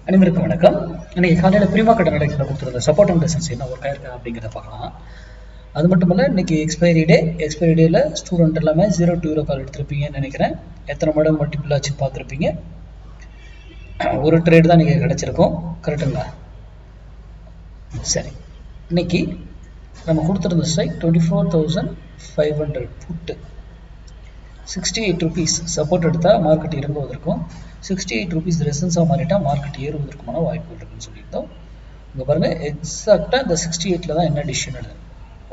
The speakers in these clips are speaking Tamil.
அனைவருக்கும் வணக்கம். இன்னைக்கு காலையில் பிரிமா கட்ட நடக்கிற கொடுத்துருந்த சப்போர்ட் அண்ட் ரெசிஸ்டன்ஸ் என்ன ஒர்க் ஆயிருக்கா அப்படிங்கிறத பார்க்கலாம். அது மட்டும் இல்லை, இன்னைக்கு எக்ஸ்பைரி டேல ஸ்டூடெண்ட் எல்லாமே 0 to 0 கால் எடுத்திருப்பீங்கன்னு நினைக்கிறேன். எத்தனை மடங்கு மல்டிபிள் ஆச்சு பார்த்துருப்பீங்க. ஒரு ட்ரேட் தான் நீங்கள் கிடச்சிருக்கோம், கரெக்டுங்களா? சரி, இன்னைக்கு நம்ம கொடுத்துருந்த ஸ்ட்ரைக் 24,500 புட்டு 68 rupees சப்போர்ட் எடுத்தால் மார்க்கெட் இறங்குவதற்கும் 68 rupees ரெசன்ஸாக மாறிட்டால் மார்க்கெட் ஏறுவதற்குமான வாய்ப்புகள் இருக்குன்னு சொல்லியிருந்தோம். இங்கே பாருங்கள், எக்ஸாக்டாக இந்த 68 தான் என்ன டிசிஷன் எடுது.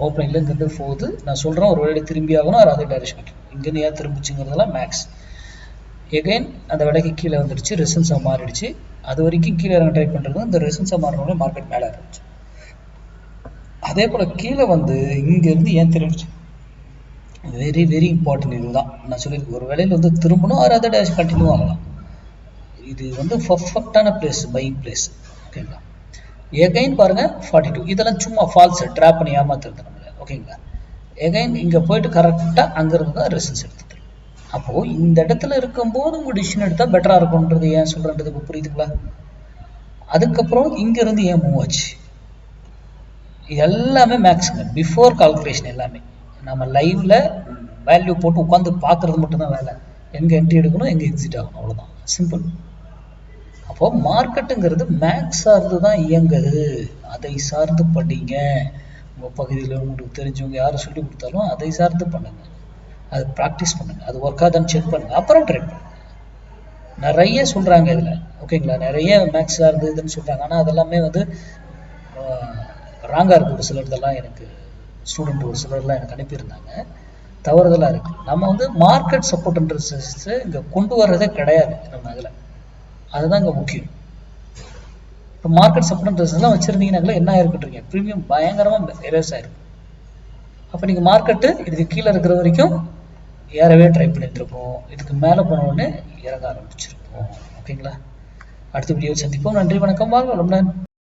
ஓப்பனிங்கில் இங்கேருந்து போகுது, நான் சொல்கிறேன் ஒரு வேலை திரும்பி ஆகணும், அது அதே டைரக்ஷன் இங்கேருந்து ஏன் திரும்பிச்சுங்கிறதுலாம் மேக்ஸ். எகைன் அந்த விலைக்கு கீழே வந்துடுச்சு, ரெசன்ஸாக மாறிடுச்சு. அது வரைக்கும் கீழே இறங்க ட்ரை பண்ணுறது, இந்த ரெசன்ஸாக மாறினோடனே மார்க்கெட் மேலே இருந்துச்சு. அதே போல் கீழே வந்து இங்கேருந்து ஏன் திரும்பிச்சு, வெரி வெரி இம்பார்ட்டன்ட். இதுதான் நான் சொல்லியிருக்கேன், ஒரு வேலையில் வந்து திரும்பணும், அது அதே டைரக்ஷன் கண்டினியூ ஆகலாம். இது வந்து பர்ஃபெக்டான பிளேஸ், பையிங் பிளேஸ். ஓகேங்களா? எகைன் பாருங்க 42, இதெல்லாம் சும்மா ஃபால்ஸ் ட்ராப் பண்ணி ஏமாத்துறது நம்மள. ஓகேங்களா? எகைன் இங்கே போயிட்டு கரெக்டாக அங்கேருந்து தான் ரெசன்ஸ் எடுத்துட்டு. அப்போது இந்த இடத்துல இருக்கும்போது உங்கள் டிசிஷன் எடுத்தால் பெட்டராக இருக்கும்ன்றது ஏன் சொல்கிறேன்றது இப்போ புரியுதுங்களா? அதுக்கப்புறம் இங்கேருந்து ஏன் மூவ் ஆச்சு, எல்லாமே மேக்ஸுங்க, பிஃபோர் கால்குலேஷன். எல்லாமே நம்ம லைவ்ல வேல்யூ போட்டு உட்காந்து பார்க்கறது மட்டும்தான் வேலை. எங்கே என்ட்ரி எடுக்கணும், எங்கே எக்ஸிட் ஆகணும், அவ்வளோதான், சிம்பிள். அப்போ மார்க்கெட்டுங்கிறது மேக்ஸ் சார்ந்து தான் இயங்குது. அதை சார்ந்து படிங்க. உங்கள் பகுதியில் உங்களுக்கு தெரிஞ்சவங்க யாரும் சொல்லி கொடுத்தாலும் அதை சார்ந்து பண்ணுங்க, அது ப்ராக்டிஸ் பண்ணுங்க, அது ஒர்க் ஆகுதான்னு செக் பண்ணுங்க, அப்புறம் ட்ரெட் பண்ணுங்க. நிறைய சொல்கிறாங்க இதில். ஓகேங்களா? நிறைய மேக்ஸ் சார்ந்து இதுன்னு சொல்கிறாங்க, ஆனால் அதெல்லாமே வந்து ராங்காக இருக்குது. ஒரு சிலர்தெல்லாம் எனக்கு ஸ்டூடெண்ட் ஒரு சிலர்லாம் எனக்கு அனுப்பியிருந்தாங்க, தவறுதலாக இருக்குது. நம்ம வந்து மார்க்கெட் சப்போர்ட்ன்றது இங்கே கொண்டு வர்றதே கிடையாது நம்ம அதில். அதுதான் இங்கே முக்கியம். இப்போ மார்க்கெட் சப்போர்ட்ன்றதுலாம் வச்சுருந்தீங்கன்னாங்களே என்ன ஆயிருக்குன்றீங்க, ப்ரீமியம் பயங்கரமாக எரேஸ் ஆயிருக்கும். அப்போ நீங்கள் மார்க்கெட்டு இதுக்கு கீழே இருக்கிற வரைக்கும் ஏறவே ட்ரை பண்ணிட்டு இருப்போம், இதுக்கு மேலே போன உடனே இறங்க ஆரம்பிச்சிருப்போம். ஓகேங்களா? அடுத்த வீடியோ சந்திப்போம். நன்றி, வணக்கம், வாழ்க வளமுடன்.